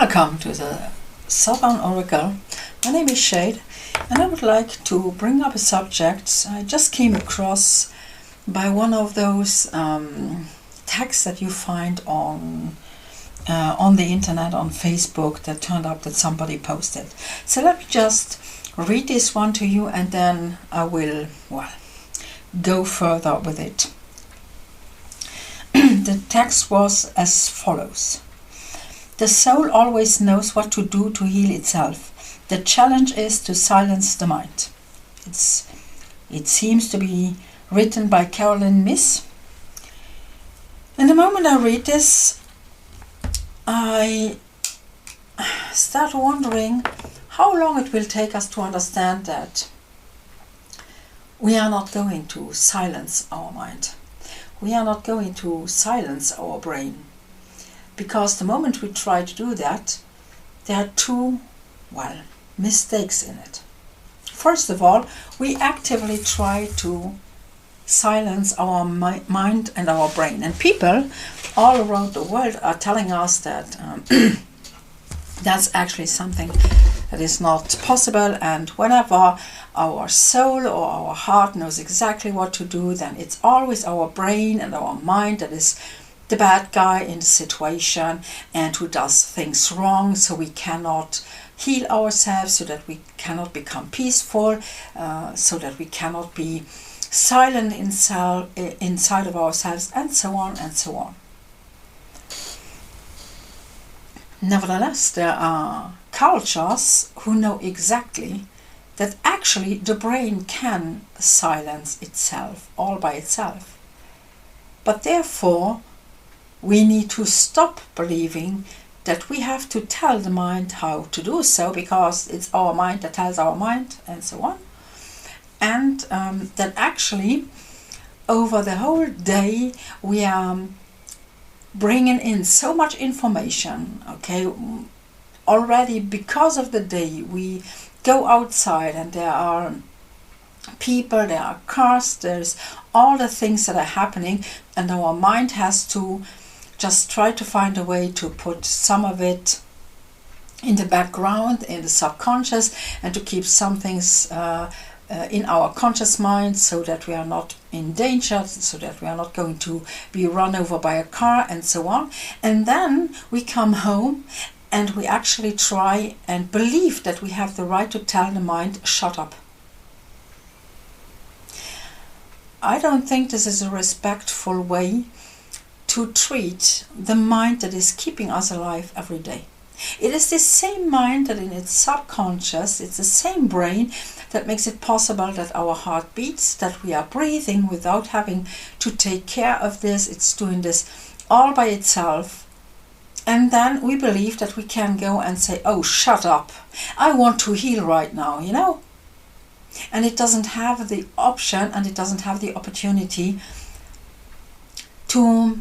Welcome to the Southern Oracle. My name is Shade, and I would like to bring up a subject I just came across by one of those texts that you find on the internet, on Facebook, that turned up that somebody posted. So let me just read this one to you, and then I will, go further with it. The text was as follows. The soul always knows what to do to heal itself. The challenge is to silence the mind. It seems to be written by Caroline Myss. And the moment I read this, I start wondering how long it will take us to understand that we are not going to silence our mind. We are not going to silence our brain. Because the moment we try to do that, there are two, mistakes in it. First of all, we actively try to silence our mind and our brain. And people all around the world are telling us that that's actually something that is not possible. And whenever our soul or our heart knows exactly what to do, then it's always our brain and our mind that is the bad guy in the situation and who does things wrong, so we cannot heal ourselves, so that we cannot become peaceful, so that we cannot be silent inside of ourselves, and so on and so on. Nevertheless, there are cultures who know exactly that actually the brain can silence itself all by itself. But therefore, we need to stop believing that we have to tell the mind how to do so, because it's our mind that tells our mind, and so on. And that actually, over the whole day, we are bringing in so much information, already because of the day. We go outside and there are people, there are cars, there's all the things that are happening, and our mind has to just try to find a way to put some of it in the background, in the subconscious, and to keep some things in our conscious mind, so that we are not in danger, so that we are not going to be run over by a car, and so on. And then we come home and we actually try and believe that we have the right to tell the mind, shut up. I don't think this is a respectful way to treat the mind that is keeping us alive every day. It is the same mind that in its subconscious, it's the same brain that makes it possible that our heart beats, that we are breathing without having to take care of this. It's doing this all by itself. And then we believe that we can go and say, oh, shut up. I want to heal right now, And it doesn't have the option, and it doesn't have the opportunity to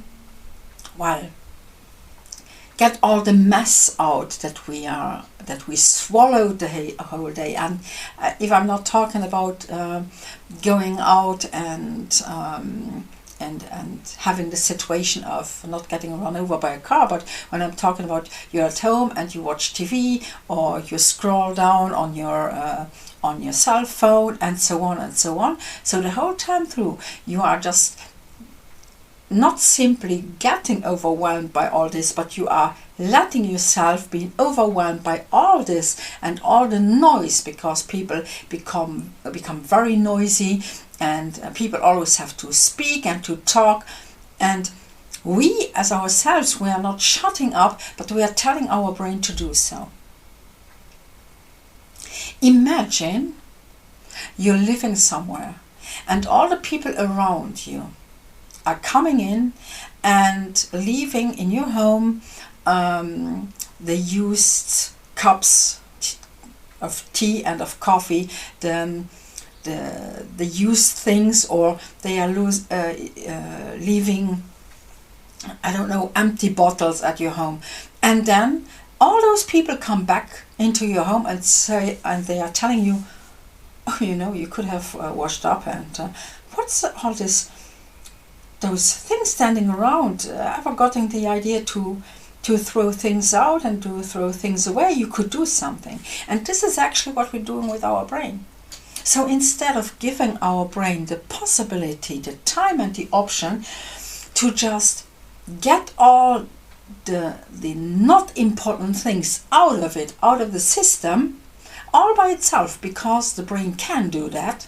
get all the mess out that we swallowed the whole day. And if I'm not talking about going out and having the situation of not getting run over by a car, but when I'm talking about you're at home and you watch TV, or you scroll down on your cell phone, and so on and so on. So the whole time through, you are just not simply getting overwhelmed by all this, but you are letting yourself be overwhelmed by all this and all the noise, because people become very noisy, and people always have to speak and to talk. And we as ourselves, we are not shutting up, but we are telling our brain to do so. Imagine you're living somewhere and all the people around you are coming in and leaving in your home the used cups of tea and of coffee, the used things, or they are leaving, empty bottles at your home. And then all those people come back into your home and they are telling you, oh, you could have washed up, and what's all this, those things standing around? Ever gotten the idea to to throw things out and to throw things away. You could do something. And this is actually what we're doing with our brain. So instead of giving our brain the possibility, the time and the option to just get all the not important things out of it, out of the system, all by itself, because the brain can do that,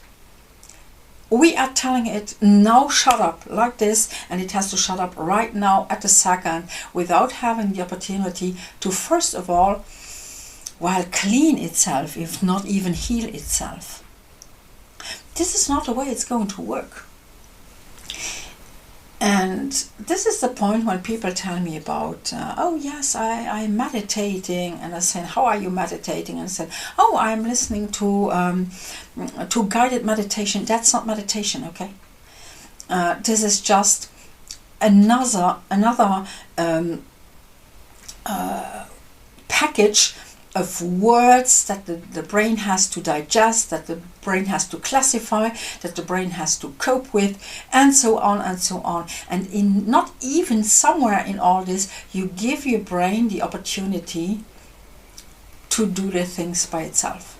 we are telling it, now shut up like this, and it has to shut up right now at the second, without having the opportunity to, first of all, well, clean itself, if not even heal itself. This is not the way it's going to work. And this is the point when people tell me about, oh yes, I'm meditating, and I say, how are you meditating? And I said, oh, I'm listening to guided meditation. That's not meditation, okay? This is just another package of words that the brain has to digest, that the brain has to classify, that the brain has to cope with, and so on and so on. And in not even somewhere in all this, you give your brain the opportunity to do the things by itself.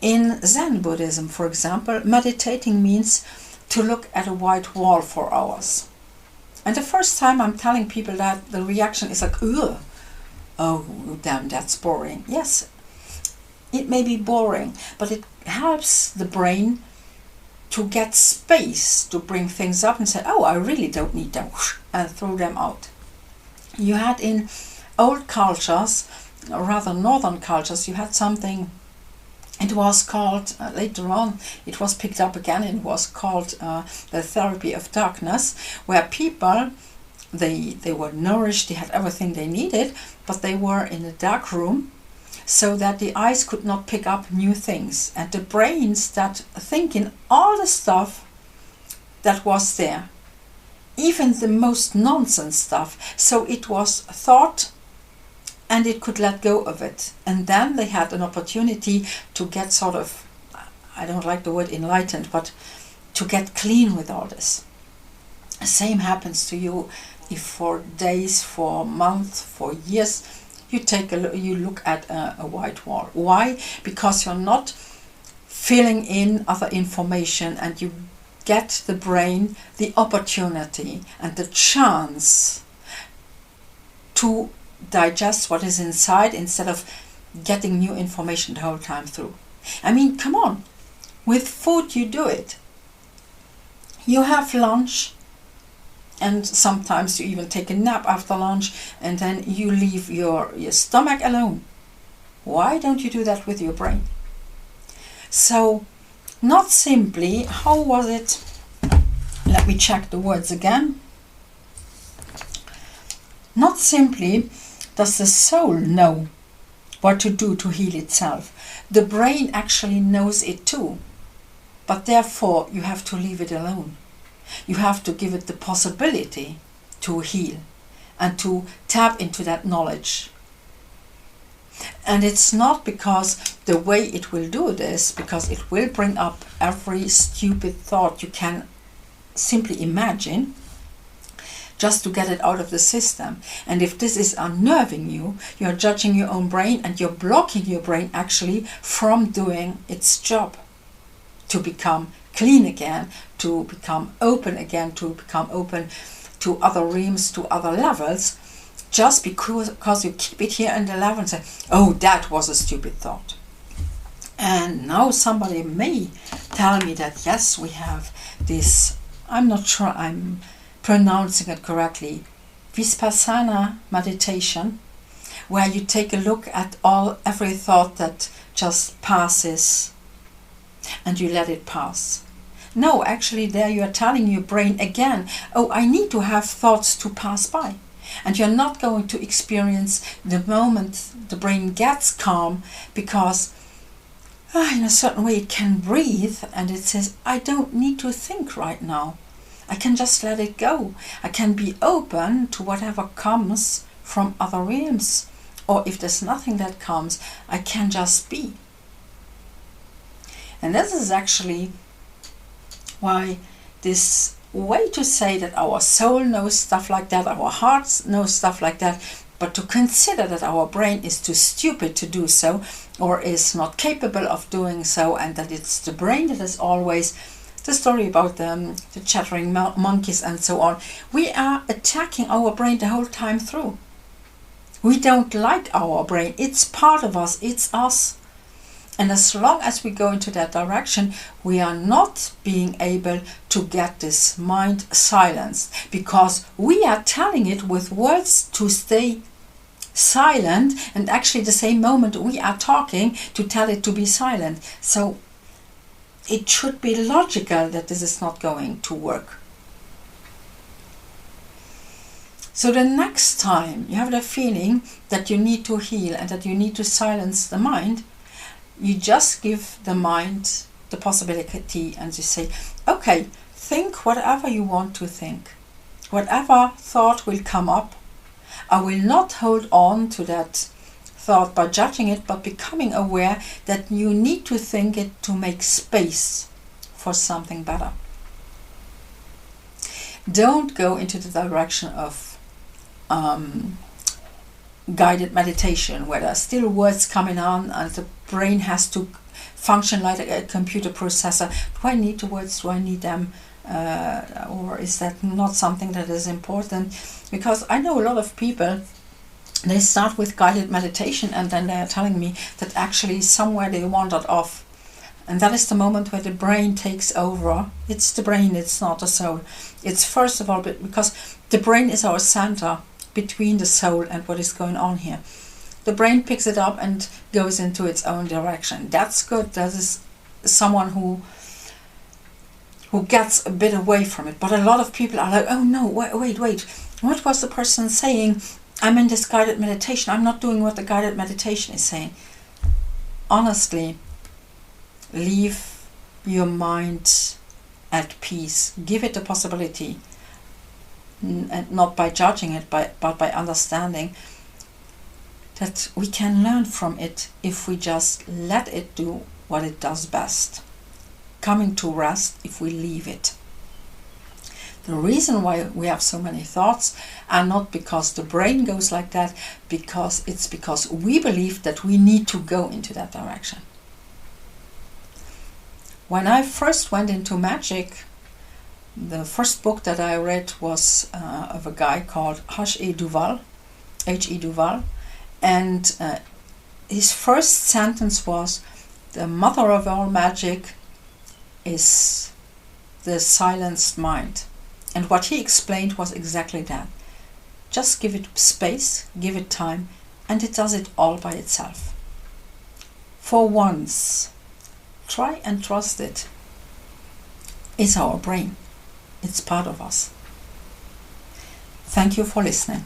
In Zen Buddhism, for example, meditating means to look at a white wall for hours. And the first time I'm telling people that, the reaction is like, ugh. Oh, damn, that's boring. Yes, it may be boring, but it helps the brain to get space to bring things up and say, oh, I really don't need them, and throw them out. You had in old cultures, or rather northern cultures, you had something, it was called, later on, it was picked up again, it was called the therapy of darkness, where people, they were nourished, they had everything they needed, but they were in a dark room so that the eyes could not pick up new things. And the brains that think in all the stuff that was there, even the most nonsense stuff, so it was thought and it could let go of it. And then they had an opportunity to get sort of, I don't like the word enlightened, but to get clean with all this. The same happens to you if for days, for months, for years, you look at a white wall. Why? Because you're not filling in other information, and you get the brain the opportunity and the chance to digest what is inside instead of getting new information the whole time through. I mean, come on, with food you do it. You have lunch, and sometimes you even take a nap after lunch, and then you leave your stomach alone. Why don't you do that with your brain? So, not simply, how was it? Let me check the words again. Not simply does the soul know what to do to heal itself. The brain actually knows it too. But therefore, you have to leave it alone. You have to give it the possibility to heal and to tap into that knowledge. And it's not because the way it will do this, because it will bring up every stupid thought you can simply imagine, just to get it out of the system. And if this is unnerving you, you're judging your own brain, and you're blocking your brain actually from doing its job to become clean again, to become open again, to become open to other realms, to other levels, just because you keep it here in the level and say, oh, that was a stupid thought. And now somebody may tell me that, yes, we have this, I'm not sure I'm pronouncing it correctly, Vipassana meditation, where you take a look at every thought that just passes and you let it pass. No, actually there you are telling your brain again, oh, I need to have thoughts to pass by. And you're not going to experience the moment the brain gets calm, because in a certain way it can breathe and it says, I don't need to think right now. I can just let it go. I can be open to whatever comes from other realms. Or if there's nothing that comes, I can just be. And this is actually why this way to say that our soul knows stuff like that, our hearts know stuff like that, but to consider that our brain is too stupid to do so, or is not capable of doing so, and that it's the brain that is always the story about the chattering monkeys and so on. We are attacking our brain the whole time through. We don't like our brain. It's part of us. It's us. And as long as we go into that direction, we are not being able to get this mind silenced, because we are telling it with words to stay silent, and actually the same moment we are talking to tell it to be silent. So it should be logical that this is not going to work. So the next time you have the feeling that you need to heal and that you need to silence the mind, you just give the mind the possibility and you say, okay, think whatever you want to think. Whatever thought will come up, I will not hold on to that thought by judging it, but becoming aware that you need to think it to make space for something better. Don't go into the direction of guided meditation, where there are still words coming on and the brain has to function like a computer processor. Do I need the words? Do I need them? Or is that not something that is important? Because I know a lot of people, they start with guided meditation and then they are telling me that actually somewhere they wandered off. And that is the moment where the brain takes over. It's the brain, it's not the soul. It's first of all because the brain is our center between the soul and what is going on here. The brain picks it up and goes into its own direction. That's good. That is someone who gets a bit away from it. But a lot of people are like, oh no, wait. What was the person saying? I'm in this guided meditation. I'm not doing what the guided meditation is saying. Honestly, leave your mind at peace. Give it the possibility. And not by judging it, but by understanding that we can learn from it if we just let it do what it does best. Coming to rest if we leave it. The reason why we have so many thoughts are not because the brain goes like that, because we believe that we need to go into that direction. When I first went into magic, the first book that I read was of a guy called H.E. Duval, and his first sentence was, the mother of all magic is the silenced mind. And what he explained was exactly that. Just give it space, give it time, and it does it all by itself. For once, try and trust it. It's our brain. It's part of us. Thank you for listening.